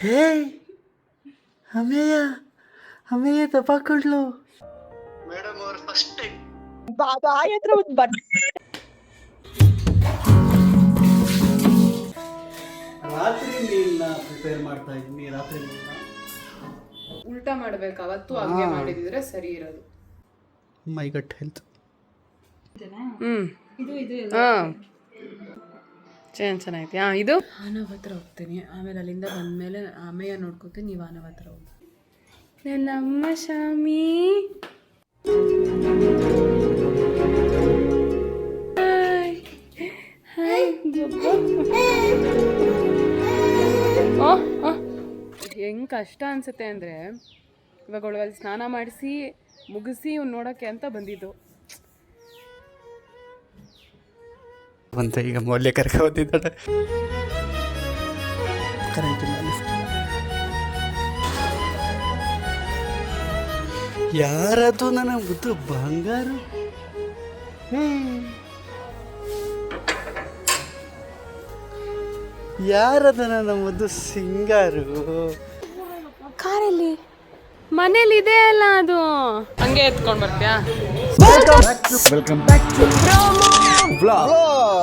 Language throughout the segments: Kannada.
ಹೇ ಅಮೇಯ ಅಮೇಯ ತಪ್ಪಾಕೊಂಡ್ಲು ಮೇಡಮ್ ಅವ್ರ ಫಸ್ಟ್ ಟೈಮ್ ಬಾಯ್ ಹತ್ರ ಒಂದು ರಾತ್ರಿ ಮೀಲ್ನ ಪ್ರಿಪೇರ್ ಮಾಡ್ತಾ ಇದ್ದೀನಿ. ರಾತ್ರಿ ಮೀಲ್ನ ಉಲ್ಟಾ ಮಾಡ್ಬೇಕು, ಅವತ್ತು ಹಂಗೆ ಮಾಡಿದಿದ್ರೆ ಸರಿ ಇರೋದು. ಮೈ ಗಟ್ ಹೆಲ್ತ್. ಚೆನ್ನಾಗೈತಿ. ಇದು ಆನವ್ ಹತ್ರ ಹೋಗ್ತೀನಿ, ಆಮೇಲೆ ಅಲ್ಲಿಂದ ಬಂದ್ಮೇಲೆ ಅಮ್ಮಯ್ಯ ನೋಡ್ಕೋತೀನಿ, ನೀವು ಆನವ್ ಹತ್ರ ಹೋಗಿ. ನನ್ನಮ್ಮ ಶಾಮಿ ಹೆಂಗ್ ಕಷ್ಟ ಅನ್ಸುತ್ತೆ ಅಂದರೆ, ಇವಾಗ ಒಳಗಲ್ಲಿ ಸ್ನಾನ ಮಾಡಿಸಿ ಮುಗಿಸಿ ಇವ್ನು ನೋಡೋಕ್ಕೆ ಅಂತ ಬಂದಿದ್ದು. ಅಂತ ಈಗ ಮೌಲ್ಯ ಕರ್ಕ ಬಂದಿದ್ದಾಳೆ. ಕರೆಂಟ್ ಇಲ್ಲ, ಲಿಫ್ಟ್. ಯಾರದು ನನ್ನ ಮುದ್ದು ಬಂಗಾರು? ಯಾರದು ನನ್ನ ಮುದ್ದು ಸಿಂಗಾರು? ಕಾರಲ್ಲಿ ಮನೇಲಿ ಇದೆ ಅಲ್ಲ, ಅದು ಹಂಗೆ ಎತ್ಕೊಂಡು ಬರ್ತೀಯಾ?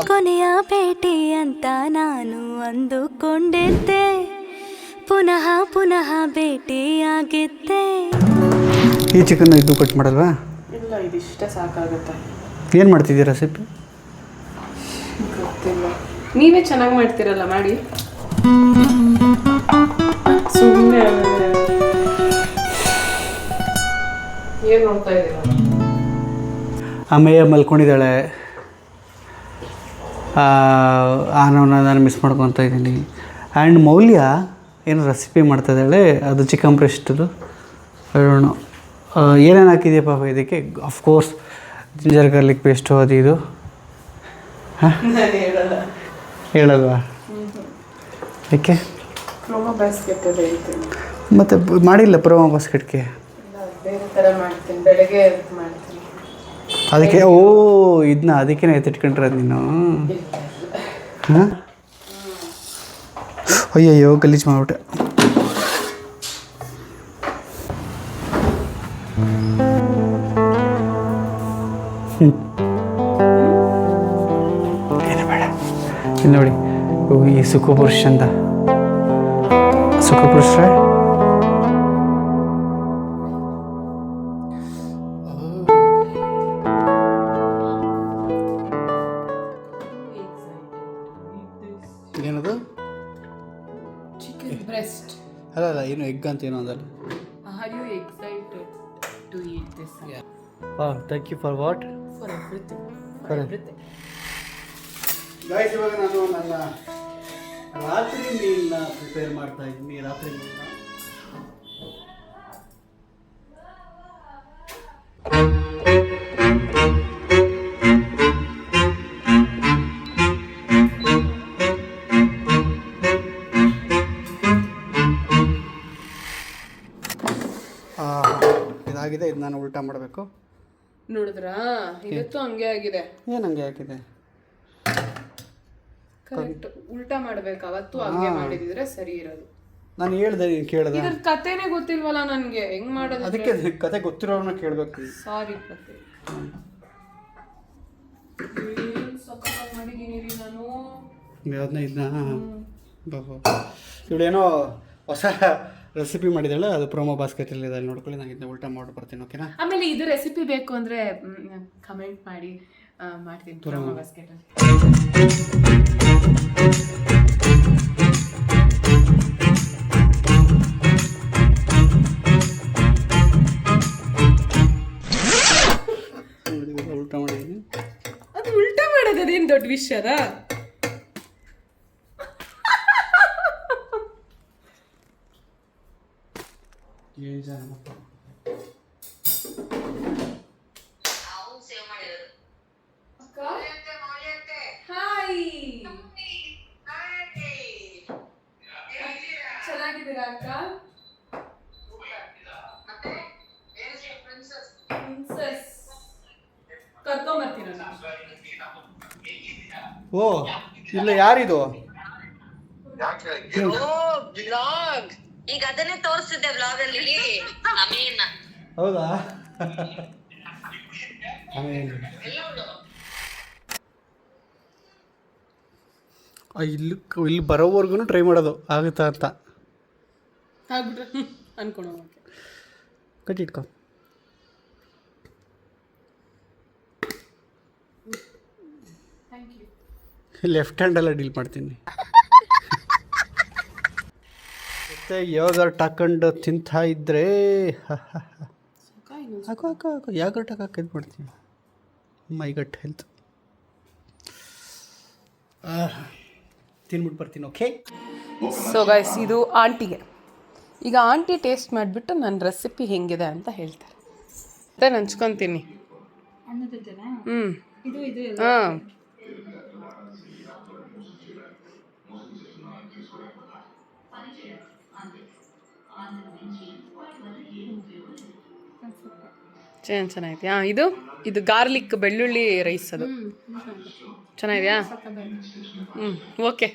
ಕೊನೆಯ ಭೇಟಿ ಅಂತ ನಾನು ಅಂದುಕೊಂಡಿದ್ದೆ, ಪುನಃ ಪುನಃ ಭೇಟಿಯಾಗಿದ್ದೆ. ಈ ಚಿಕನ್ ಇದು ಕಟ್ ಮಾಡಲ್ವಾ? ಇಲ್ಲ, ಇದಿಷ್ಟ ಸಾಕಾಗುತ್ತೆ. ಏನು ಮಾಡ್ತಿದ್ದೀರಾ ರೆಸಿಪಿ? ಗೊತ್ತಿಲ್ಲ, ನೀವೇ ಚೆನ್ನಾಗಿ ಮಾಡ್ತೀರಲ್ಲ, ಮಾಡಿ. ಸುಮ್ಮನೆ ಏನು ನೋಡ್ತಾ ಇದ್ದೀರಾ? ಅಮೇಯ ಮಲ್ಕೊಂಡಿದ್ದಾಳೆ. ಆನವನ್ನ ನಾನು ಮಿಸ್ ಮಾಡ್ಕೊತಾ ಇದ್ದೀನಿ. ಆ್ಯಂಡ್ ಮೌಲ್ಯ ಏನು ರೆಸಿಪಿ ಮಾಡ್ತಾಯಿದ್ದಾಳೆ, ಅದು ಚಿಕನ್ ಬ್ರೆಸ್ಟದು. ಹೇಳೋಣ ಏನೇನು ಹಾಕಿದೆಯಾ ಪಾಪ ಇದಕ್ಕೆ? ಅಫ್ಕೋರ್ಸ್ ಜಿಂಜರ್ ಗಾರ್ಲಿಕ್ ಪೇಸ್ಟು ಅದು ಇದು. ಹಾಂ, ಹೇಳಲ್ವಾ? ಯಾಕೆ ಮತ್ತು ಮಾಡಿಲ್ಲ ಪ್ರೋಮೋ ಬಾಸ್ಕೆಟ್ಗೆ? ಬೇರೆ ಥರ ಮಾಡ್ತೀನಿ, ಬೆಳಗ್ಗೆ ಮಾಡ್ತೀನಿ. ಅದಕ್ಕೆ ಇದನ್ನ ಅದಕ್ಕೆ ಎತ್ತಿಟ್ಕೊಂಡ್ರೆ ನೀನು? ಹಾಂ, ಅಯ್ಯಯ್ಯೋ ಗಲೀಜು ಮಾಡ್ಬಿಟ್ಟೆ. ಏನು ಬೇಡ, ಇದು ನೋಡಿ ಈ ಸುಖಪುರುಷ ಅಂತ. ಸುಖಪುರುಷ ಏನದು? Chicken breast. ಅಲ್ಲ ಏನು ಎಗ್ ಅಂತ ಏನೋ ಅದಲ್ಲ. Are you excited to eat this? Thank you for what? For everything. For For everything. Guys, ಇವಾಗ ನಾನು ನನ್ನ ರಾತ್ರಿ ಮೀಲ್ನ ಪ್ರಿಪೇರ್ ಮಾಡ್ತಾ ಇದ್ದೀನಿ. ರಾತ್ರಿ ಮೀಲ್ನ ಇದಾಗಿದೆ. ಇದು ನಾನು ಉಲ್ಟಾ ಮಾಡಬೇಕು. ನೋಡಿದ್ರಾ, ಇವತ್ತು ಹಂಗೆ ಆಗಿದೆ. ಏನು ಹಂಗೆ ಹಾಕಿದೆ? ಕರೆಕ್ಟ್, ಉಲ್ಟಾ ಮಾಡ್ಬೇಕು, ಅವತ್ತು ಹಂಗೆ ಮಾಡಿದಿದ್ರೆ ಸರಿ ಇರೋದು. ನಾನು ಹೇಳ್ದೆ, ನೀನು ಕೇಳ್ದೆ. ಇದ್ರ ಕಥೆನೇ ಗೊತ್ತಿಲ್ವಲ್ಲ ನನಗೆ, ಹೆಂಗ್ ಮಾಡೋದು? ಅದಕ್ಕೆ ಕತೆ ಗೊತ್ತಿರೋರನ್ನ ಕೇಳಬೇಕು. ಸಾರಿ ಕತೆ. ಸಖತ್ತಾಗಿ ಮಾಡಿದ್ದೀನಿ ರೀ ನಾನು. ಯಾವ್ದನ್ನ ಇದನ್ನ ಇವಳೇನೋ ಹೊಸ ರೆಸಿಪಿ ಮಾಡಿದಾಳೆ, ಅದು ಪ್ರೋಮೋ ಬಾಸ್ಕೆಟಲ್ಲಿ ಇದೆ, ನೋಡ್ಕೊಳ್ಳಿ. ನಾನು ಇದನ್ನ ಉಲ್ಟಾ ಮಾಡಿ ಬರ್ತೀನಿ, ಓಕೆನಾ? ಆಮೇಲೆ ಇದು ರೆಸಿಪಿ ಬೇಕು ಅಂದರೆ ಕಮೆಂಟ್ ಮಾಡಿ, ಮಾಡ್ತೀನಿ ಪ್ರೋಮೋ ಬಾಸ್ಕೆಟಲ್ಲಿ. ಉಲ್ಟಾ ಮಾಡಿದ್ದೀನಿ. ಅದು ಉಲ್ಟಾ ಮಾಡೋದು ಅದೇನು ದೊಡ್ಡ ವಿಷಯದ? ಹಾಯ್, ಚೆನ್ನಾಗಿದ್ದೀರಾ ಅಕ್ಕ? ಪ್ರಿನ್ಸೆಸ್ ಕರ್ಕೊಂಬರ್ತೀರ? ಓ ಇಲ್ಲ, ಯಾರಿದು? ಬ್ಲಾಗ್ ಈಗ ಅದನ್ನೇ ತೋರಿಸ್ತಿದ್ದೆ ಬ್ಲಾಗ್ ಅಲ್ಲಿ ಅಮೀನ್. ಹೌದಾ? ಆಮೇಲೆ ಇಲ್ಲಿ ಬರೋವರೆಗೂ ಟ್ರೈ ಮಾಡೋದು ಆಗುತ್ತಾ ಅಂತ ಆಗ್ಬಿಟ್ರೆ ಅನ್ಕೊಳೋ ಕಟ್ಟಿಟ್ಕೊ. ಲೆಫ್ಟ್ ಹ್ಯಾಂಡೆಲ್ಲ ಡೀಲ್ ಮಾಡ್ತೀನಿ. ಮತ್ತೆ ಯೋಗರ್ಟ್ ಹಾಕೊಂಡು ತಿಂತಾ ಇದ್ರೆ ಹಾಕೋ ಯೋಗರ್ಟ್ ಹಾಕಿ ಇದು ಮಾಡ್ತೀನಿ. ಮೈ ಗಟ್ ಹೆಲ್ತ್ ತಿನ್ಬಿಟ್ಟು ಬರ್ತೀನಿ. ಓಕೆ. ಸೊ ಗೈಸ್, ಇದು ಆಂಟಿಗೆ. ಈಗ ಆಂಟಿ ಟೇಸ್ಟ್ ಮಾಡಿಬಿಟ್ಟು ನನ್ನ ರೆಸಿಪಿ ಹೆಂಗಿದೆ ಅಂತ ಹೇಳ್ತಾರೆ. ಮತ್ತೆ ಹಂಚ್ಕೊತೀನಿ. ಹಾಂ, ಚೆನ್ನಾಗಿದೆ. ಹಾಂ, ಇದು ಗಾರ್ಲಿಕ್ ಬೆಳ್ಳುಳ್ಳಿ ರೈಸ್. ಅದು ಚೆನ್ನಾಗಿದೆಯಾ? ಓಕೆ.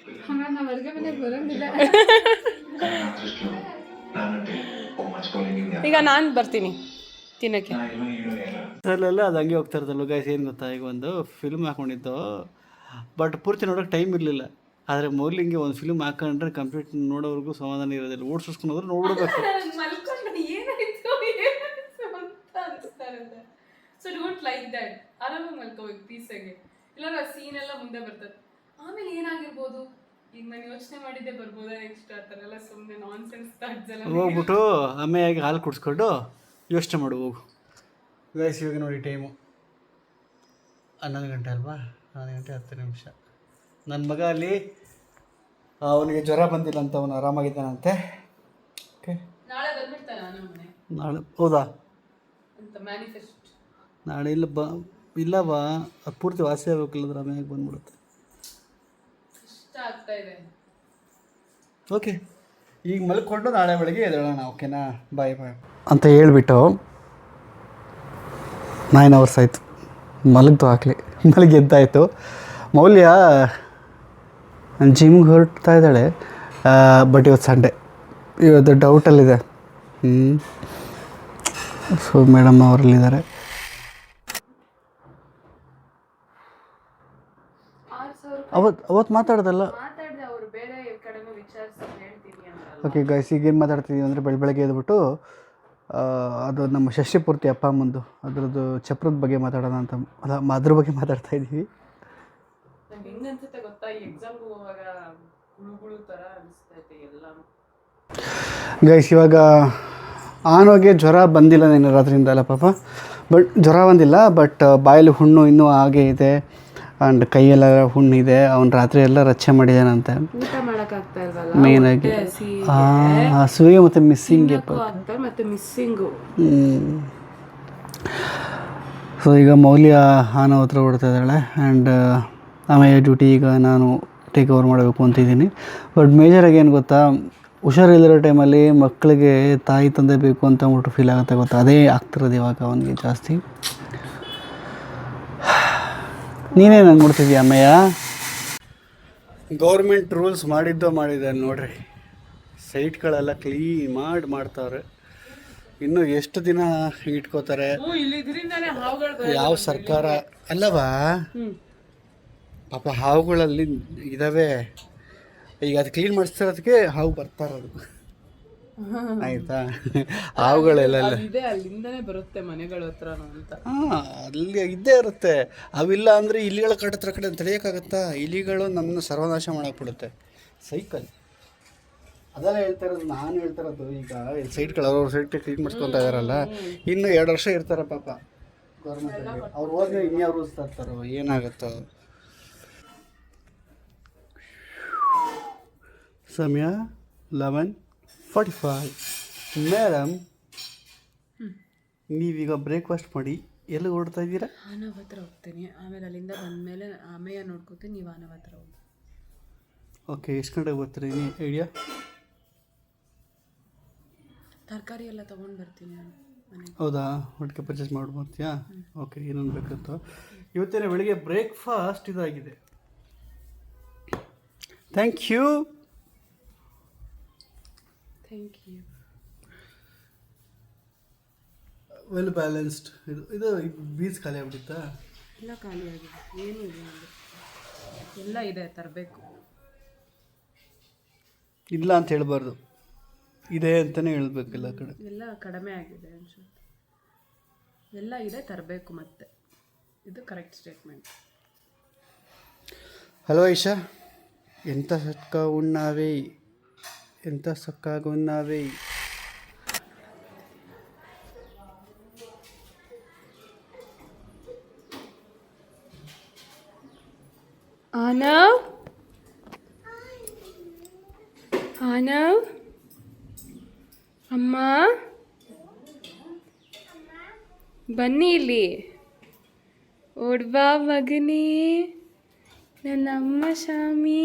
ಈಗ ನಾನು ಬರ್ತೀನಿ ತಿನ್ನೋಕ್ಕೆ. ಅಲ್ಲೆಲ್ಲ ಅದು ಹಂಗೆ ಹೋಗ್ತಾ ಇರೋದಲ್ಲ ಗೈಸ್. ಏನು ಗೊತ್ತಾ, ಈಗ ಒಂದು ಫಿಲ್ಮ್ ಹಾಕ್ಕೊಂಡಿದ್ದು, ಬಟ್ ಪೂರ್ತಿ ನೋಡೋಕೆ ಟೈಮ್ ಇರಲಿಲ್ಲ. ಆದರೆ ಮೌಲಿಂಗೆ ಒಂದು ಫಿಲ್ಮ್ ಹಾಕೊಂಡ್ರೆ ಕಂಪ್ಲೀಟ್ ನೋಡೋವರೆಗೂ ಸಮಾಧಾನ ಇರೋದಿಲ್ಲ. ಓಡಿಸ್ಕೊಂಡ್ರೆ ನೋಡ್ಬಿಡ್ಬೇಕು. So don't like that. ಆರಾಮಾಗಿ ಮಲ್ಕೋಬೇಕು ಪೀಸಾಗೆ. ಇಲ್ಲಾಂದ್ರೆ ಆ ಸೀನ್ ಎಲ್ಲ ಮುಂದೆ ಬರ್ತದೆ. ಆಮೇಲೆ ಏನಾಗಿರ್ಬೋದು, ಈಗ ನಾನು ಯೋಚನೆ ಮಾಡಿದ್ದೆ ಬರ್ಬೋದಾ ನೆಕ್ಸ್ಟ್, ಆ ಥರ ಎಲ್ಲ ಸುಮ್ಮನೆ ನಾನ್ ಸೆನ್ಸ್ ಥಾಟ್ಸ್ ಎಲ್ಲ ಹೋಗ್ಬಿಟ್ಟು ಅಮ್ಮೆಯಾಗಿ ಹಾಲು ಕುಡಿಸ್ಕೊಂಡು ಯೋಚನೆ ಮಾಡು ಹೋಗು ಗೈಸ್. ಇವಾಗ ನೋಡಿ ಟೈಮು 11 ಗಂಟೆ ಅಲ್ವಾ? 11 ಗಂಟೆ 10 ನಿಮಿಷ. ನನ್ನ ಮಗ ಅಲ್ಲಿ ಅವನಿಗೆ ಜ್ವರ ಬಂದಿಲ್ಲ ಅಂತ, ಅವನು ಆರಾಮಾಗಿದ್ದಾನಂತೆ. ಓಕೆ, ನಾಳೆ ಬಂದ್ಬಿಡ್ತಾನೆ ನಮ್ಮ ಮನೆ. ನಾಳೆ? ಹೌದಾ? ಅಂತ ಮ್ಯಾನಿಫೆಸ್ಟ್. ನಾಳೆ ಇಲ್ಲ ಬಾ, ಅದು ಪೂರ್ತಿ ವಾಸಿ ಆಗಬೇಕಿಲ್ಲದ್ರೆ ಆಮೇಲೆ ಬಂದ್ಬಿಡುತ್ತೆ. ಇಷ್ಟ ಆಗ್ತಾ ಇದೆ. ಓಕೆ, ಈಗ ಮಲ್ಕೊಂಡು ನಾಳೆ ಬೆಳಗ್ಗೆ ಎದ್ದೇಳೋಣ. ಓಕೆನಾ? ಬಾಯ್ ಅಂತ ಹೇಳ್ಬಿಟ್ಟು 9 ಅವರ್ಸ್ ಆಯಿತು. ಮಲಗಿ ಎದ್ದಾಯಿತು. ಮೌಲ್ಯ ಜಿಮ್ಗೆ ಹೊರಡ್ತಾ ಇದ್ದಾಳೆ. ಬಟ್ ಇವತ್ತು ಸಂಡೇ, ಇವತ್ತು ಡೌಟಲ್ಲಿದೆ. So madam ಅವರಲ್ಲಿದ್ದಾರೆ. ಅವತ್ತು ಮಾತಾಡೋದಲ್ಲ. ಓಕೆ ಗೈಸ್, ಈಗೇನು ಮಾತಾಡ್ತಿದ್ದೀವಿ ಅಂದರೆ ಬೆಳಗ್ಗೆ ಎದ್ಬಿಟ್ಟು ಅದು ನಮ್ಮ ಷಷ್ಠಿ ಪೂರ್ತಿ ಅಪ್ಪ ಅಮ್ಮಂದು ಅದರದ್ದು ಚಪ್ರದ ಬಗ್ಗೆ ಮಾತಾಡೋಣ ಅಂತ, ಅದ್ರ ಬಗ್ಗೆ ಮಾತಾಡ್ತಾ ಇದ್ದೀವಿ. ಗೈಸ್, ಇವಾಗ ಆನೋಗೆ ಜ್ವರ ಬಂದಿಲ್ಲ ನೆನ್ನೆ ರಾತ್ರಿಯಿಂದ ಅಲ್ಲ ಪಾಪ. ಬಟ್ ಜ್ವರ ಬಂದಿಲ್ಲ, ಬಟ್ ಬಾಯಲ್ಲಿ ಹುಣ್ಣು ಇನ್ನೂ ಹಾಗೆ ಇದೆ. ಆ್ಯಂಡ್ ಕೈಯೆಲ್ಲ ಹುಣ್ಣಿದೆ. ಅವ್ನು ರಾತ್ರಿ ಎಲ್ಲ ರಚ್ಚೆ ಮಾಡಿದ್ದಾನಂತೆ. ಮೇಯ್ನಾಗಿ ಹಸುವಿಗೆ ಮತ್ತು ಮಿಸ್ಸಿಂಗ್ಗೆ. ಸೊ ಈಗ ಮೌಲ್ಯ ಆನೋ ಹತ್ರ ಓಡ್ತಾ ಇದ್ದಾಳೆ. ಆ್ಯಂಡ್ ಆಮೇಲೆ ಡ್ಯೂಟಿ ಈಗ ನಾನು ಟೇಕ್ ಓವರ್ ಮಾಡಬೇಕು ಅಂತಿದ್ದೀನಿ. ಬಟ್ ಮೇಜರಾಗಿ ಏನು ಗೊತ್ತಾ, ಹುಷಾರಿಲ್ಲದಿರೋ ಟೈಮಲ್ಲಿ ಮಕ್ಕಳಿಗೆ ತಾಯಿ ತಂದೆ ಬೇಕು ಅಂತ ಅಂದ್ಬಿಟ್ಟು ಫೀಲ್ ಆಗುತ್ತೆ ಗೊತ್ತಾ. ಅದೇ ಆಗ್ತಿರೋದು ಇವಾಗ ಅವನಿಗೆ ಜಾಸ್ತಿ. ನೀನೇನು ಹಂಗೆ ನೋಡ್ತಿದ್ದೀಯ ಅಮ್ಮಯ್ಯ? ಗೌರ್ಮೆಂಟ್ ರೂಲ್ಸ್ ಮಾಡಿದ್ದೆ ನೋಡ್ರಿ. ಸೈಟ್ಗಳೆಲ್ಲ ಕ್ಲೀನ್ ಮಾಡ್ತಾವ್ರೆ. ಇನ್ನು ಎಷ್ಟು ದಿನ ಇಟ್ಕೋತಾರೆ? ಯಾವ ಸರ್ಕಾರ ಅಲ್ಲವಾ ಪಾಪ. ಹಾವುಗಳಲ್ಲಿ ಇದ್ದಾವೆ. ಈಗ ಅದು ಕ್ಲೀನ್ ಮಾಡಿಸ್ತಿರೋದಕ್ಕೆ ಹಾವು ಬರ್ತಾ ಇರೋದು. ಆಯಿತಾ? ಹಾವುಗಳೆಲ್ಲ ಅಲ್ಲಿಂದನೇ ಬರುತ್ತೆ ಮನೆಗಳ ಹತ್ರ ಅಂತ. ಅಲ್ಲಿ ಇದ್ದೇ ಇರುತ್ತೆ. ಅವಿಲ್ಲ ಅಂದರೆ ಇಲಿಗಳ ಕಡೆ ತಡೆಯೋಕ್ಕಾಗತ್ತಾ? ಇಲಿಗಳು ನಮ್ಮನ್ನು ಸರ್ವನಾಶ ಮಾಡಾಕ್ಬಿಡುತ್ತೆ. ಸೈಕಲ್ ಅದೆಲ್ಲ ಹೇಳ್ತಾ ಇರೋದು, ನಾನು ಹೇಳ್ತಾ ಇರೋದು. ಈಗ ಸೈಟ್ಗಳು ಅವ್ರ ಸೈಟ್ ಕ್ಲೀನ್ ಮಾಡಿಸ್ಕೊತಾ ಇದ್ದಾರಲ್ಲ, ಇನ್ನು 2 ವರ್ಷ ಇರ್ತಾರೆ ಪಾಪ ಗೌರ್ಮೆಂಟಲ್ಲಿ. ಅವ್ರು ಹೋದ್ರೆ ಇನ್ಯಾವ ರೂಲ್ಸ್ ತರ್ತಾರೋ ಏನಾಗುತ್ತೋ. ಸಮಯ 11:45. ಮೇಡಮ್, ನೀವೀಗ ಬ್ರೇಕ್ಫಾಸ್ಟ್ ಮಾಡಿ ಎಲ್ಲಿ ಹೊರಡ್ತಾ ಇದ್ದೀರಾ? ಆನವ್ ಹತ್ರ ಹೋಗ್ತೀನಿ. ಆಮೇಲೆ ಅಲ್ಲಿಂದ ಬಂದಮೇಲೆ ಅಮ್ಮಯ್ಯ ನೋಡ್ಕೋತೀನಿ. ನೀವು ಆನವ್ ಹತ್ರ ಹೋಗಿ. ಓಕೆ, ಎಷ್ಟು ಗಂಟೆಗೆ ಬರ್ತೀರಿ? ಐಡಿಯಾ? ತರಕಾರಿ ಎಲ್ಲ ತೊಗೊಂಡು ಬರ್ತೀನಿ ನಾನು ಮನೆಗೆ. ಹೌದಾ? ಒಟ್ಟಿಗೆ ಪರ್ಚೇಸ್ ಮಾಡಿ ಬರ್ತೀಯಾ? ಓಕೆ, ಏನೊಂದು ಬೇಕಂತ. ಇವತ್ತೇನೆ ಬೆಳಿಗ್ಗೆ ಬ್ರೇಕ್ಫಾಸ್ಟ್ ಇದಾಗಿದೆ. Thank you. Thank you. Well balanced. ಇದು ಬೀಸ್ ಖಾಲಿ ಆಗ್ಬಿಟ್ಟಿತ್ತಾ? ಎಲ್ಲ ಖಾಲಿ ಆಗಿದೆ, ಏನೂ ಇಲ್ಲ ಅಂದರೆ ಎಲ್ಲ ಇದೆ, ತರಬೇಕು. ಇಲ್ಲ ಅಂತ ಹೇಳ್ಬಾರ್ದು, ಇದೆ ಅಂತಲೇ ಹೇಳ್ಬೇಕು ಎಲ್ಲ ಕಡೆ. ಎಲ್ಲ ಕಡಿಮೆ ಆಗಿದೆ ಅನ್ಸುತ್ತೆ, ಎಲ್ಲ ಇದೆ, ತರಬೇಕು ಮತ್ತೆ. ಇದು ಕರೆಕ್ಟ್ ಸ್ಟೇಟ್ಮೆಂಟ್. హలో ఐషా, ఎంత చక్కగా ఉన్నావే, ఎంత చక్కగా ఉన్నావే. ಆನವ್, ಆನವ್, ಅಮ್ಮ ಬನ್ನಿ ಇಲ್ಲಿ, ಓಡ್ಬಾ ಮಗನೇ, ನನ್ನ ಅಮ್ಮ ಶಾಮಿ.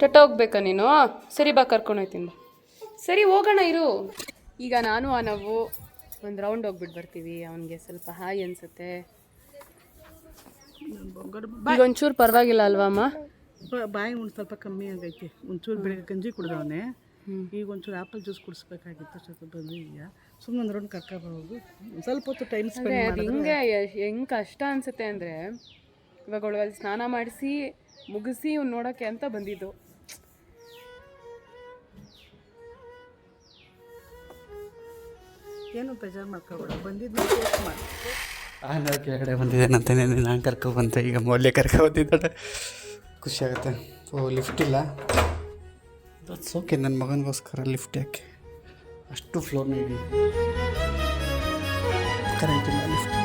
ಟೊಟ್ಟ ಹೋಗ್ಬೇಕಾ ನೀನು? ಸರಿ ಬಾ, ಕರ್ಕೊಂಡು ಹೋಯ್ತೀನಿ ಬಾ. ಸರಿ ಹೋಗೋಣ ಇರು. ಈಗ ನಾನು ನಾವು ಒಂದು ರೌಂಡ್ ಹೋಗ್ಬಿಟ್ಟು ಬರ್ತೀವಿ. ಅವನಿಗೆ ಸ್ವಲ್ಪ ಹಾಯ್ ಅನ್ಸುತ್ತೆ. ಈಗ ಒಂಚೂರು ಪರವಾಗಿಲ್ಲ ಅಲ್ವಾ ಅಮ್ಮ? ಬಾಯಿ ಒಂದು ಸ್ವಲ್ಪ ಕಮ್ಮಿ ಆಗೈತಿ. ಒಂಚೂರು ಬೆಳಗ್ಗೆ ಗಂಜಿ ಕುಡ್ದವನೆ, ಈಗ ಒಂಚೂರು ಆ್ಯಪಲ್ ಜ್ಯೂಸ್ ಕುಡಿಸ್ಬೇಕಾಗಿತ್ತು. ಸ್ವಲ್ಪ ಬಂದಿದ್ಯಾ, ಸುಮ್ಮನೆ ಒಂದು ರೌಂಡ್ ಕರ್ಕೊಬರೋದು, ಸ್ವಲ್ಪ ಹೊತ್ತು ಟೈಮ್ ಸ್ಪೆಂಡ್ ಮಾಡಿದ್ರೆ. ಹಿಂಗೆ ಹೆಂಗೆ ಕಷ್ಟ ಅನ್ಸುತ್ತೆ ಅಂದರೆ, ಇವಾಗ ಒಳಗಲ್ಲಿ ಸ್ನಾನ ಮಾಡಿಸಿ ಮುಗಿಸಿ ಇವ್ನು ನೋಡೋಕ್ಕೆ ಅಂತ ಬಂದಿದ್ದು. ಏನು ಬೇಜಾರು ಮಾಡ್ಕೊಬೇಡ, ಬಂದಿದ್ದು ಟೇಸ್ಟ್ ಮಾಡಿ. ನಾನು ಕೆಳಗಡೆ ಬಂದಿದ್ದೇನಂತೇನೆ, ನಾನು ಕರ್ಕೊಬಂತೆ. ಈಗ ಮೌಲ್ಯ ಕರ್ಕೊಬಂದಿದ್ದಾಳೆ, ಖುಷಿ ಆಗುತ್ತೆ. ಓ ಲಿಫ್ಟ್ ಇಲ್ಲ, ದಟ್ಸ್ ಓಕೆ. ನನ್ನ ಮಗನಿಗೋಸ್ಕರ ಲಿಫ್ಟ್ ಯಾಕೆ, ಅಷ್ಟು ಫ್ಲೋರ್ನ ಇದೆ, ಕರೆಂಟ್ ಇಲ್ಲ, ಲಿಫ್ಟ್.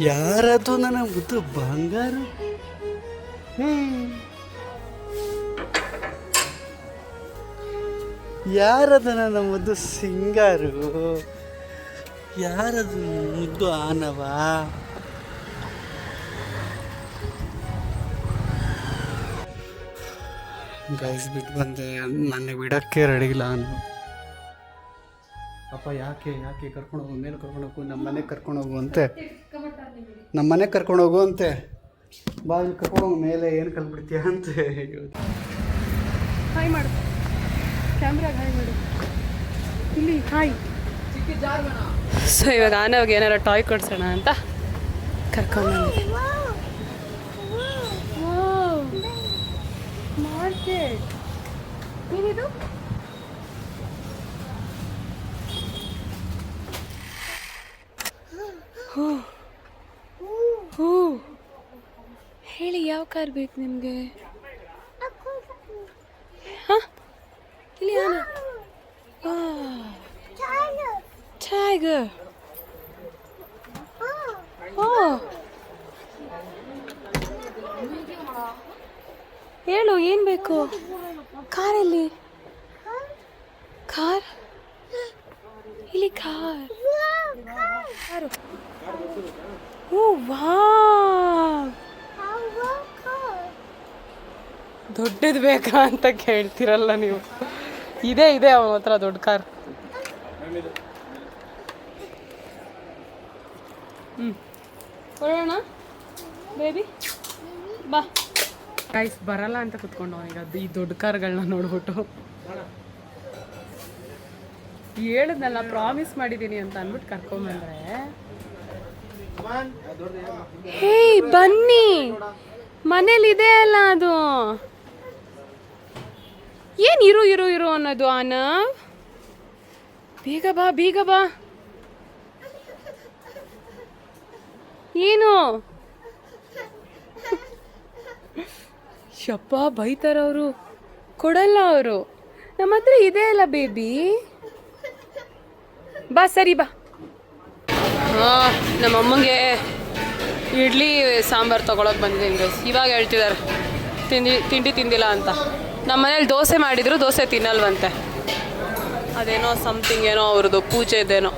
ಯಾರದು ನನ್ನ ಮುದ್ದು ಬಂಗಾರ? ಯಾರದು ನನ್ನ ಮುದ್ದು ಸಿಂಗಾರು? ಯಾರದು ಮುದ್ದು ಆನವ? ಗೈಸ್ ಬಿಟ್ಟು ಬಂದೆ, ನನಗೆ ಬಿಡೋಕ್ಕೆ ರೆಡಿ ಇಲ್ಲ ನಾನು. ಅಪ್ಪ ಯಾಕೆ ಕರ್ಕೊಂಡೋಗು, ಮೇಲೆ ಕರ್ಕೊಂಡೋಗು, ನಮ್ಮ ಮನೆಗೆ ಕರ್ಕೊಂಡೋಗು ಅಂತೆ, ನಮ್ಮ ಮನೆಗೆ ಕರ್ಕೊಂಡೋಗು ಅಂತೆ. ಬಾ ಕರ್ಕೊಂಡೋಗು ಮೇಲೆ, ಏನು ಕಲ್ಬಿಡ್ತೀಯ ಅಂತೆ. ಹಾಯ್ ಮಾಡು, ಕ್ಯಾಮ್ರಾಗೆ ಹಾಯ್ ಮಾಡು, ಇಲ್ಲಿ ಹಾಯ್. ಸೊ ಇವಾಗ ಆನವ್ಗೆ ಏನಾರ ಟಾಯ್ ಕೊಡ್ಸೋಣ ಅಂತ ಕರ್ಕೊಂಡು ಮಾರ್ಕೆಟ್. ಏನಿದು? ಹೋ ಹೇಳಿ, ಯಾವ ಕಾರ್ ಬೇಕು ನಿಮಗೆ? ಹಾಂ ಇಲ್ಲಿ ಆನ ಟೈಗರ್. ಓ ಹೇಳು, ಏನು ಬೇಕು? ಕಾರಲ್ಲಿ ಕಾರ್, ಇಲ್ಲಿ ಕಾರು. ಓ ವಾವ್, ದೊಡ್ಡದು ಬೇಕಾ ಅಂತ ಕೇಳ್ತಿರಲ್ಲ ನೀವು. ಇದೆ ಅವನ ಹತ್ರ ದೊಡ್ಡ ಕಾರ್. ಹೊರಡೋಣ ಬೇಬಿ, ಬಾ. ಗೈಸ್ ಬರಲ್ಲ ಅಂತ ಕುತ್ಕೊಂಡು ಅವನಿಗೆ ಅದು ಈ ದೊಡ್ಡ ಕಾರ್ಗಳನ್ನ ನೋಡ್ಬಿಟ್ಟು ಹೇಳಿದ್ನಲ್ಲ, ಪ್ರಾಮಿಸ್ ಮಾಡಿದ್ದೀನಿ ಅಂತ ಅಂದ್ಬಿಟ್ಟು ಕರ್ಕೊಂಬಂದ್ರೆ, ಹೇ ಬನ್ನಿ, ಮನೇಲಿ ಇದೆ ಅಲ್ಲ ಅದು. ಏನು ಇರು ಅನ್ನೋದು? ಆನ ಬೇಗ ಬಾ. ಏನು ಶಪ್ಪ ಬೈತಾರವರು, ಕೊಡಲ್ಲ ಅವರು. ನಮ್ಮ ಹತ್ರ ಇದೆ ಅಲ್ಲ ಬೇಬಿ, ಬಾ. ಸರಿ ಬಾ. ನಮ್ಮಮ್ಮಂಗೆ ಇಡ್ಲಿ ಸಾಂಬಾರು ತೊಗೊಳಕ್ಕೆ ಬಂದಿದ್ದೀನಿ ಗೈಸ್. ಇವಾಗ ಹೇಳ್ತಿದ್ದಾರೆ ತಿಂಡಿ ತಿಂದಿಲ್ಲ ಅಂತ. ನಮ್ಮ ಮನೇಲಿ ದೋಸೆ ಮಾಡಿದ್ರು, ದೋಸೆ ತಿನ್ನಲ್ವಂತೆ. ಅದೇನೋ ಸಮಥಿಂಗ್ ಏನೋ ಅವ್ರದ್ದು ಪೂಜೆ ಇದೇನೋ.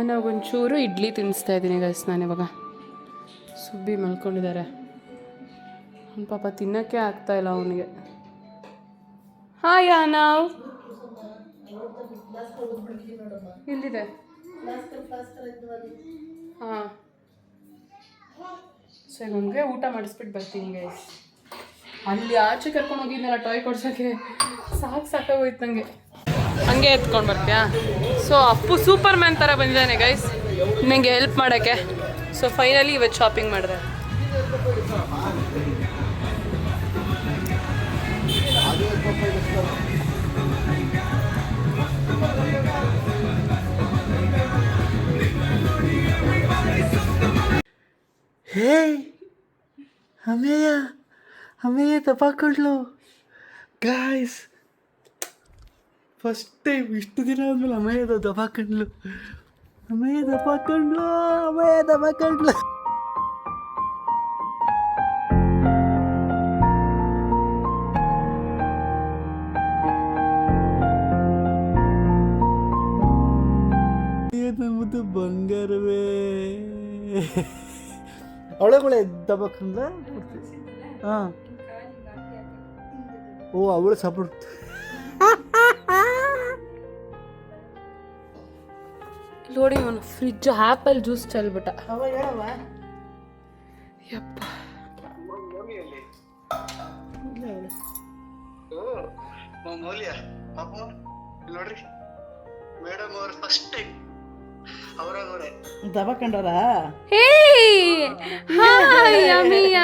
ನಾವೊಂಚೂರು ಇಡ್ಲಿ ತಿನ್ನಿಸ್ತಾ ಇದ್ದೀನಿ ಗೈಸ್. ನಾನಿವಾಗ ಸುಬ್ಬಿ ಮಲ್ಕೊಂಡಿದ್ದಾರೆ. ಪಾಪ ತಿನ್ನೋಕ್ಕೆ ಆಗ್ತಾಯಿಲ್ಲ ಅವನಿಗೆ. ಹಾಯ್ ನಾವು ಇಲ್ಲಿದೆ. ಹಾಂ ಸರಿ, ನನಗೆ ಊಟ ಮಾಡಿಸ್ಬಿಟ್ಟು ಬರ್ತೀನಿ ಗೈಸ್. ಅಲ್ಲಿ ಆಚೆ ಕರ್ಕೊಂಡು ಹೋಗಿದ್ನಲ್ಲ ಟಾಯ್ ಕೊಡ್ಸೋಕ್ಕೆ, ಸಾಕಾಗೋಯ್ತು ನನಗೆ. ಹಂಗೆ ಎತ್ಕೊಂಡು ಬರ್ತೀಯಾ? ಸೊ ಅಪ್ಪು ಸೂಪರ್ ಮ್ಯಾನ್ ಥರ ಬಂದಿದ್ದಾನೆ ಗೈಸ್ ನನಗೆ ಹೆಲ್ಪ್ ಮಾಡೋಕ್ಕೆ. ಸೊ ಫೈನಲಿ ಇವತ್ತು ಶಾಪಿಂಗ್ ಮಾಡಿದೆ. ಹೇ ಅಮೇಯ ತಪ್ಪಾಕೊಂಡ್ಲು ಗಾಯ್ಸ್. ಫಸ್ಟ್ ಟೈಮ್ ಇಷ್ಟು ದಿನ ಆದ್ಮೇಲೆ ಅಮೇಯದ ದಪಾಕೊಂಡ್ಲು. ನಮ್ಮದು ಬಂಗಾರವೇ. ಅವಳಗಳೇ ದಬಾಕೊಂಡ್ಲ. ಹಾಂ, ಓ ಅವಳು ಸಪೋರ್ಟ್. ನೋಡಿ ಅವನು ಫ್ರಿಜ್ ಆ್ಯಪಲ್ ಜ್ಯೂಸ್ ಚೆಲ್ಬಿಟ್ಟ. ಯಪ್ಪ ಮೌಲ್ಯ ಪಾಪು ನೋಡ್ರಿ, ಮೇಡಮ್ ಅವ್ರ ಫಸ್ಟ್ ಟೈಮ್ ಅವರೇ ದಬಾಕೊಂಡವ್ರ. ಹೇ ಹಾಯ್ ಅಮಿಯ.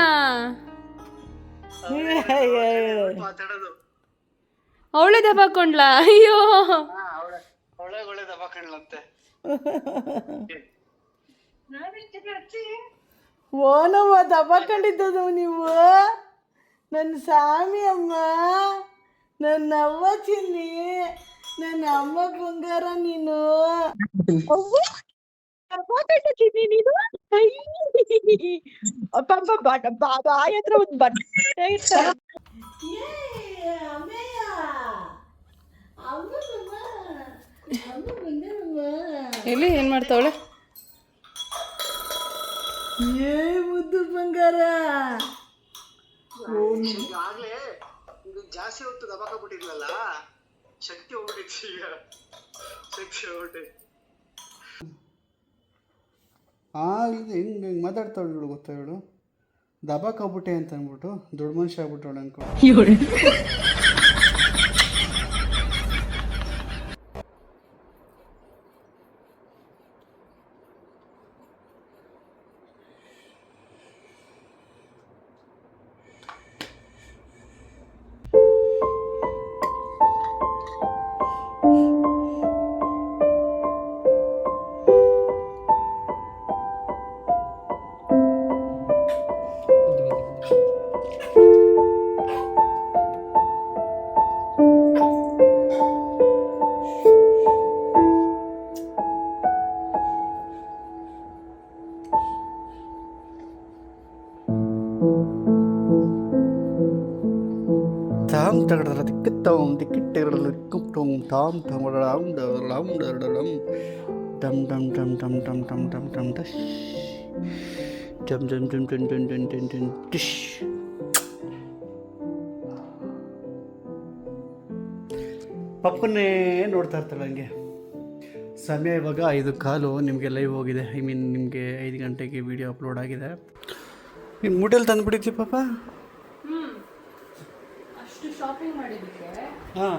ಮಾತಾಡೋದು ಅವಳೇ ದಬಾಕೊಂಡ್ಲಾ? ಅಯ್ಯೋ ಅವಳೆ ದಬಾಕೊಂಡ್ಲಂತೆ. ಓನವ್ವ ದಬಾಕೊಂಡಿದ್ದದು ನೀವು. ನನ್ನ ಸ್ವಾಮಿ ಅಮ್ಮ, ನನ್ನ ಅವ್ವ ಚಿನ್ನಿ, ನನ್ನ ಅಮ್ಮ ಬಂಗಾರ ನೀನು. ಎಲ್ಲಿ ಏನು ಮಾಡ್ತಾವಳೆ? ಏ ಮುದ್ದು ಬಂಗಾರ. ಆಗ್ಲೇ ಇದು ಜಾಸ್ತಿ ಹೊತ್ತು ದಬಾಕೊಂಡ್ಬಿಟ್ಟಿರ್ಲಲ್ಲ, ಶಕ್ತಿ ಹೋಗ್ಬಿಟ್ಟಿತ್ತು. ಈಗ ಶಕ್ತಿ ಹೋಗ್ಬಿಟ್ಟೈತೆ. ಇದು ಹೆಂಗೆ ಮಾತಾಡ್ತಾಳು ಗೊತ್ತಾ ಇವಳು? ದಬಾಕೊಂಡ್ಬಿಟ್ಟೆ ಅಂತ ಅಂದ್ಬಿಟ್ಟು ದೊಡ್ಡ ಮನುಷ್ಯ ಆಗ್ಬಿಟ್ಟವಳು ಅನ್ಕೊಂಡು. ತಾಮ್ ತಗಡಲ್ಲ ದಿಕ್ಕತ್ತವಂ ದಿಕ್ಕಿಟ್ಟಿರಲ್ಲ ಕುಪ್ಟೋಂ ಟಾಮ್ ಟಮಡಳಂ ಡಳಂ ಡಳಂ ಡಮ್ ಡಮ್ ಡಮ್ ಡಮ್ ಡಮ್ ಡಮ್ ಡಮ್ ಡಮ್ ಡಶ್ ಡಮ್ ಡಮ್ ಡಮ್ ಡಮ್ ಡಮ್ ಡಮ್ ಡಮ್ ಡಮ್ ಡಿಶ್. ಪಪ್ಪನ್ನೇ ನೋಡ್ತಾ ಇರ್ತಾಳೆ ಹಂಗೆ. ಸಮಯ ಇವಾಗ 5:15. ನಿಮಗೆ ಲೈವ್ ಹೋಗಿದೆ, ಐ ಮೀನ್ ನಿಮಗೆ 5 ಗಂಟೆಗೆ ವಿಡಿಯೋ ಅಪ್ಲೋಡ್ ಆಗಿದೆ. ನಿಮ್ಮ ಮೂಟೆಲ್ಲಿ ತಂದುಬಿಟ್ಟಿದ್ವಿ ಪಾಪ. ಅಷ್ಟು ಶಾಪಿಂಗ್ ಮಾಡಿದ್ದಕ್ಕೆ ಹಾಂ,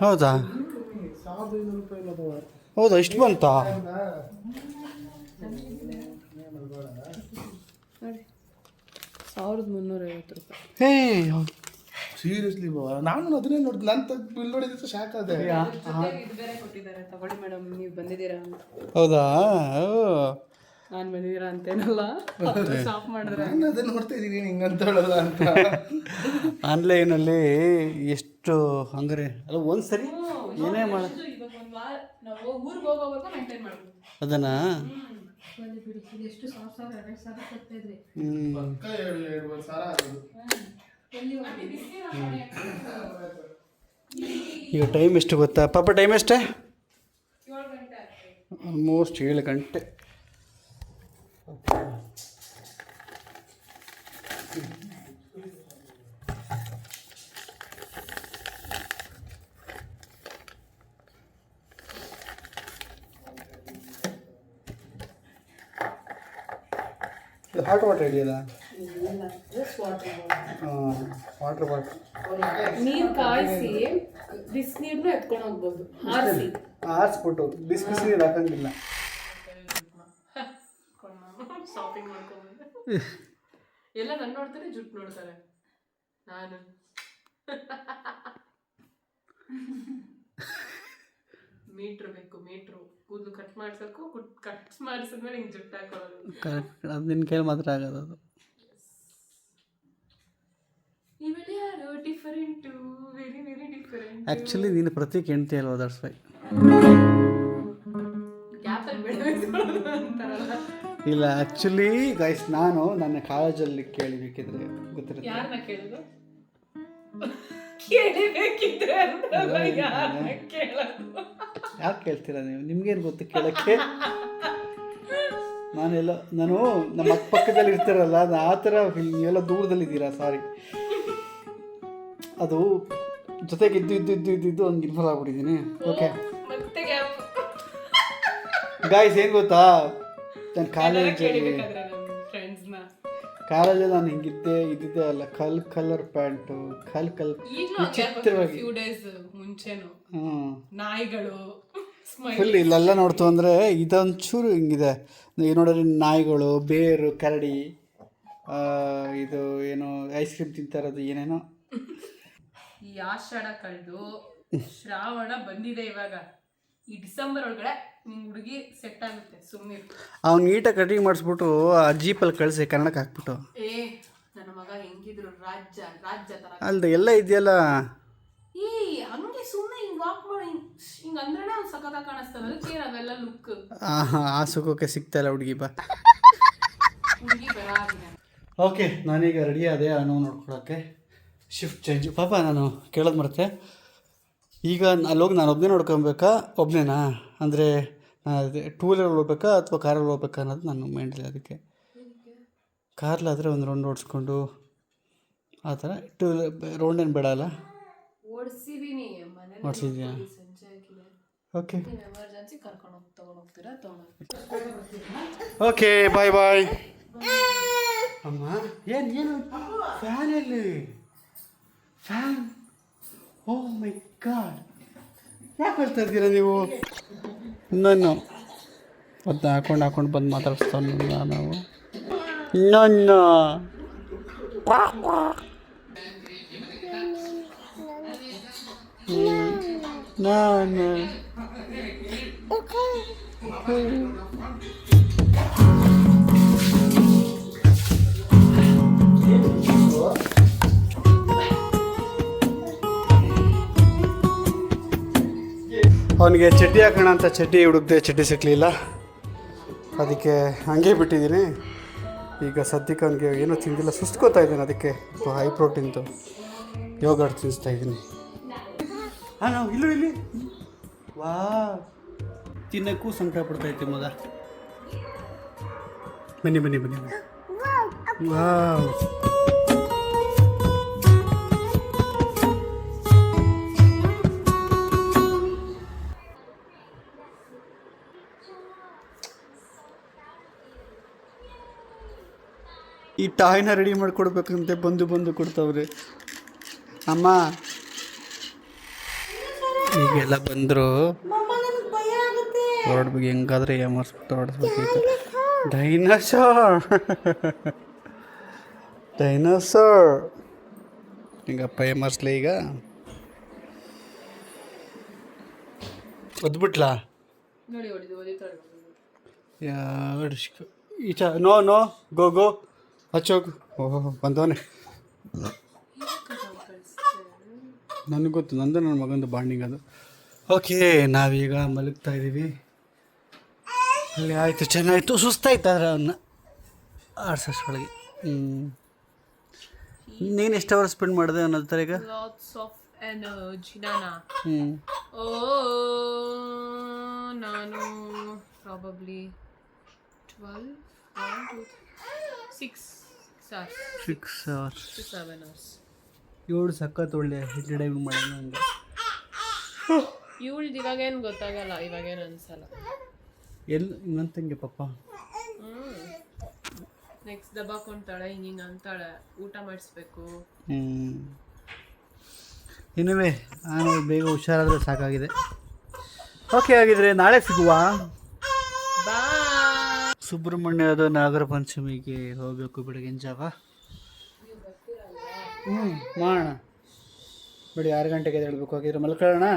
ಹೌದಾ? ಹೌದಾ, ಇಷ್ಟು ಬಂತಾ? ನೋಡಿ 1350 ರೂಪಾಯಿ. ಹೇ ಸೀರಿಯಸ್ಲಿ ನಾನು ಅದನ್ನೇ ನೋಡಿದೆ. ನಾನು ಬಿಲ್ ನೋಡಿದ್ರೆ ಶಾಕ್ ಆದೆ. ಇದು ಬೇರೆ ಕೊಟ್ಟಿದ್ದಾರೆ, ತಗೊಳ್ಳಿ ಮೇಡಮ್ ನೀವು ಬಂದಿದ್ದೀರಾ ಅಂತ. ಹೌದಾ? ನಾನು ಬಂದಿದ್ದೀರಾ ಅಂತೇನಲ್ಲ, ಶಾಪ್ ಮಾಡಿದ್ರೆ. ನಾನು ಅದನ್ನ ನೋಡ್ತಾ ಇದ್ದೀನಿ ಹಿಂಗಂತ ಹೇಳಲ್ಲ ಅಂತ. ಆನ್ಲೈನಲ್ಲಿ ಎಷ್ಟು ಹಂಗಾರೆ ಅಲ್ಲ, ಒಂದು ಸರಿ ಏನೇ ಮಾಡ ಇವಾಗ ಒಂದು ವಾರ ನಾವು ಊರಿಗೆ ಹೋಗೋವರೆಗೂ ಮೇಂಟೈನ್ ಮಾಡ್ಬೋದು ಅದನ್ನು. ಎಷ್ಟು 1000-2000 ಕೊಡ್ತಾಯಿದ್ರಿ. ಪಕ್ಕ 2-2 ಸಾವಿರ ಆಗೋದು. ಈಗ ಟೈಮ್ ಎಷ್ಟು ಗೊತ್ತಾ ಪಾಪ? ಟೈಮ್ ಎಷ್ಟೇ? 7 ಗಂಟೆ. ಆಲ್ಮೋಸ್ಟ್ 7 ಗಂಟೆ. ಇದು ಹಾಟ್ ವಾಟರ್ ಇದೆಯಲ್ಲ ವಾಟರ್ ಬಾಟಲ್ ನೀರು ಕಾಯಿಸಿ ಬಿಸಿನೀರನ್ನು ಎತ್ಕೊಂಡು ಹೋಗ್ಬೋದು ಹಾರಿಸಿ ಆರಿಸ್ಬಿಟ್ಟು ಬಿಸಿ ಬಿಸಿ ನೀರು ಹಾಕಂಗಿಲ್ಲ. ಶಾಪಿಂಗ್ ಮಾಡ್ಕೊಂಡು ಎಲ್ಲ ನನ್ನ ನೋಡ್ತಾರೆ ಜುಟ್ಟು ನೋಡ್ತಾರೆ ನಾನು ಮೀಟ್ರ್ ಬೇಕು ಮೀಟ್ರು ಕೂದಲು ಕಟ್ ಮಾಡ್ಸೋಕ್ಕೂ ಕಟ್ ಮಾಡಿಸಿದ್ಮೇಲೆ ಹಿಂಗೆ ಜುಟ್ಟು ಹಾಕೊಳ್ಳೋದು. ಕರೆಕ್ಟ್, ಅದು ನಿನ್ನ ಕೈಲಿ ಮಾತ್ರ ಆಗೋದು ಅದು. ಇವೆಲ್ಲ ಯಾರು different, very very different. Actually ನೀನು ಪ್ರತೀಕ್ ಹೆಂಡ್ತಿ ಅಲ್ವಾ, ದಟ್ಸ್ ವೈ. ಗ್ಯಾಪಲ್ಲಿ ಬೆಳೆದು ಅಂತಾರಲ್ಲ. ಇಲ್ಲ ಆ್ಯಕ್ಚುಲಿ ಗೈಸ್, ನಾನು ನನ್ನ ಕಾಲೇಜಲ್ಲಿ ಕೇಳಬೇಕಿದ್ರೆ ಗೊತ್ತಿರುತ್ತೆ. ಯಾರನ್ನ ಕೇಳಿದ್ರು ಕೇಳಬೇಕಿದ್ರೆ ಯಾರನ್ನ ಕೇಳೋದು? ಯಾಕೆ ಕೇಳ್ತೀರಾ ನೀವು? ನಿಮ್ಗೇನು ಗೊತ್ತು ಕೇಳೋಕ್ಕೆ? ನಾನು ನಮ್ಮ ಅಕ್ಕಪಕ್ಕದಲ್ಲಿ ಇರ್ತಾರಲ್ಲ, ಅದು ಆ ಥರ ನೀವೆಲ್ಲ ದೂರದಲ್ಲಿದ್ದೀರಾ, ಸಾರಿ. ಅದು ಜೊತೆಗೆ ಇದ್ದು ಒಂದು ಇನ್ಫಾಲ್ ಆಗ್ಬಿಟ್ಟಿದ್ದೀನಿ. ಓಕೆ ಗಾಯ್ಸ್, ಏನು ಗೊತ್ತಾ, ನಾನು ಕಾಲೇಜಲ್ಲಿ ನಾನು ಇದ್ದಿದ್ದೆ ಅಲ್ಲ, ಕಲರ್ ಪ್ಯಾಂಟು, ವಿಚಿತ್ರವಾಗಿ ನಾಯಿಗಳು ಫುಲ್ ಇಲ್ಲೆಲ್ಲ ನೋಡ್ತು ಅಂದರೆ ಇದೊಂಚೂರು ಹಿಂಗಿದೆ. ಈಗ ನೋಡಿದ್ರೆ ನಾಯಿಗಳು, ಬೇರು, ಕರಡಿ, ಇದು ಏನು ಐಸ್ ಕ್ರೀಮ್ ತಿಂತಾ ಇರೋದು ಏನೇನೋ. ಈ ಆಷಾಢ ಕಳೆದು ಶ್ರಾವಣ ಬಂದಿದೆ. ಇವಾಗ ಈ ಡಿಸೆಂಬರ್ ಒಳಗಡೆ ನಿಮ್ಮ ಹುಡುಗಿ ಸೆಟ್ ಆಗುತ್ತೆ. ಸುಮ್ಮನೆ ಅವ್ನು ನೀಟಾಗಿ ಕಟಿಂಗ್ ಮಾಡಿಸ್ಬಿಟ್ಟು ಆ ಜೀಪಲ್ಲಿ ಕಳಿಸಿ ಕನ್ನಡಕ್ಕೆ ಹಾಕ್ಬಿಟ್ಟು. ನನ್ನ ಮಗ ಹೆಂಗಿದ್ರು ರಾಜ್ಯ ತರ ಅಲ್ದ ಎಲ್ಲ ಇದೆಯಲ್ಲ. ಹಂಗೆ ಸುಮ್ಮನೆ ಹಿಂಗೆ ವಾಕ್ ಮಾಡಿ ಹಿಂಗೆ ಅಂದ್ರೆ ಅವ್ನು ಸಖತ ಕಾಣಿಸ್ತದೆ. ಅದಕ್ಕೆ ಅವೆಲ್ಲ ಲುಕ್ ಆ ಸುಖಕ್ಕೆ ಸಿಗ್ತಾಯಿಲ್ಲ ಹುಡುಗಿ ಹುಡುಗಿ ಬರಾಗಿದೆ. ಓಕೆ, ನಾನೀಗ ರೆಡಿ ಆದೆ ಅನ್ನೋ ನೋಡ್ಕೊಳಕ್ಕೆ. Shift change. ಪಾಪ ನಾನು ಕೇಳೋದು ಮರೆತೆ. ಈಗ ಅಲ್ಲೋಗಿ ನಾನು ಒಬ್ಬನೇ ನೋಡ್ಕೊಬೇಕಾ? ಒಬ್ಬನೇನಾ ಅಂದರೆ ಟೂ ವೀಲರ್ ಹೋಗ್ಬೇಕಾ ಅಥವಾ ಕಾರಲ್ಲಿ ಹೋಗ್ಬೇಕಾ ಅನ್ನೋದು ನನ್ನ ಮೈಂಡಲ್ಲಿ. ಅದಕ್ಕೆ ಕಾರ್ಲಾದರೆ ಒಂದು ರೌಂಡ್ ಓಡಿಸ್ಕೊಂಡು ಆ ಥರ. ಟೂ ರೌಂಡ್ ಏನು ಬೇಡ ಅಲ್ಲ? ಓಡಿಸಿದ್ಯಾ? ಓಕೆ ಓಕೆ, ಬಾಯ್ ಬಾಯ್. ಅಮ್ಮ ಏನು ಫ್ಯಾನಲ್ಲಿ ಫ್ಯಾನ್? ಓ ಮೈ ಗಾಡ್, ಯಾಕೆ ಹೇಳ್ತಾ ಇದ್ದೀರಾ ನೀವು? ನಾನು ಅದನ್ನ ಹಾಕೊಂಡು ಬಂದು ಮಾತಾಡಿಸ್ತಾನೆ ನಾವು. ನಾನು ಅವನಿಗೆ ಚಡ್ಡಿ ಹಾಕೋಣ ಅಂತ ಚಡ್ಡಿ ಹುಡುಕ್ದೆ, ಚಡ್ಡಿ ಸಿಕ್ಕಲಿಲ್ಲ. ಅದಕ್ಕೆ ಹಂಗೆ ಬಿಟ್ಟಿದ್ದೀನಿ. ಈಗ ಸದ್ಯಕ್ಕೆ ಅವನಿಗೆ ಏನೂ ತಿಂದಿಲ್ಲ, ಸುಸ್ಕೋತಾ ಇದ್ದೀನಿ. ಅದಕ್ಕೆ ಹೈ ಪ್ರೋಟೀನ್ದು ಯೋಗರ್ಟ್ ತಿನ್ನಿಸ್ತಾ ಇದ್ದೀನಿ. ನಾವು ಇಲ್ಲಿ ವಾ ತಿನ್ನೋಕ್ಕೂ ಸಂಕಟ ಪಡ್ತಾಯಿತ್ತು ಮಗ. ಬನ್ನಿ ವಾ. ಈ ಟಾಯ್ನ ರೆಡಿ ಮಾಡಿಕೊಡ್ಬೇಕಂತೆ ಬಂದು ಕೊಡ್ತಾವ್ರೆ ಅಮ್ಮ. ಈಗೆಲ್ಲ ಬಂದರು ಹೊರಡ್ಬೇಕು, ಹೆಂಗಾದ್ರೆ ಏಮರ್ಸ್ಬಿಟ್ಟು ಹೊರಡ್ಬೇಕು. ಈಗ ಡೈನೋಸಾರ್ ಹಿಂಗಪ್ಪ ಏಮರ್ಸ್ಲಿ. ಈಗ ಒದ್ಬಿಟ್ಲಾ? ಈಚ ನೋ ಗೋ ಹಚ್ಚೋಗು. ಓಹೋ ಬಂದವನೇ. ನನಗೆ ಗೊತ್ತು, ನಂದು ನನ್ನ ಮಗಂದು ಬಾಂಡಿಂಗ್ ಅದು. ಓಕೆ, ನಾವೀಗ ಮಲಗ್ತಾ ಇದ್ದೀವಿ. ಅಲ್ಲಿ ಆಯಿತು, ಚೆನ್ನಾಯಿತು. ಸುಸ್ತಾಯ್ತು ಆದರೆ ಅವನ್ನ ಆಡ್ಸೋಷ್ಟೊಳಗೆ. ನೀನು ಎಷ್ಟು ಅವರ್ ಸ್ಪೆಂಡ್ ಮಾಡಿದೆ ಅನ್ನೋದು ಥರ ಈಗ? ನಾನು ಪ್ರಾಬಬ್ಲಿ 12, 1, 2, 6, 6 hours. 7 hours. ಇವಳು ಸಖತ್ ಒಳ್ಳೆ ಹೆಡ್ ಡೈವಿಂಗ್ ಮಾಡೋದು ನನಗೆ. ಇವಳ್ದು ಇವಾಗೇನು ಗೊತ್ತಾಗಲ್ಲ, ಇವಾಗೇನು ಅನ್ಸಲ್ಲ. ಎಲ್ಲಿ ಹಿಂಗಂತಂಗೆ ಪಾಪ. ನೆಕ್ಸ್ಟ್ ದಬ್ಬಾಕೊಂತಾಳೆ, ಹಿಂಗೆ ಅಂತಾಳೆ, ಊಟ ಮಾಡಿಸ್ಬೇಕು. ಇನ್ನುವೇ ನಾನು ಬೇಗ ಹುಷಾರಾದರೆ ಸಾಕಾಗಿದೆ. ಓಕೆ, ಆಗಿದ್ರೆ ನಾಳೆ ಸಿಗುವ. ಸುಬ್ರಹ್ಮಣ್ಯದ ನಾಗರ ಪಂಚಮಿಗೆ ಹೋಗಬೇಕು ಬೆಳಗಿನ ಜಾವ. ಮಾಡೋಣ ಬಿಡಿ, 6 ಗಂಟೆಗೆ ಎದ್ದೇಳಬೇಕು. ಹೋಗಿದ್ರೆ ಮಲ್ಕೊಳ್ಳೋಣ.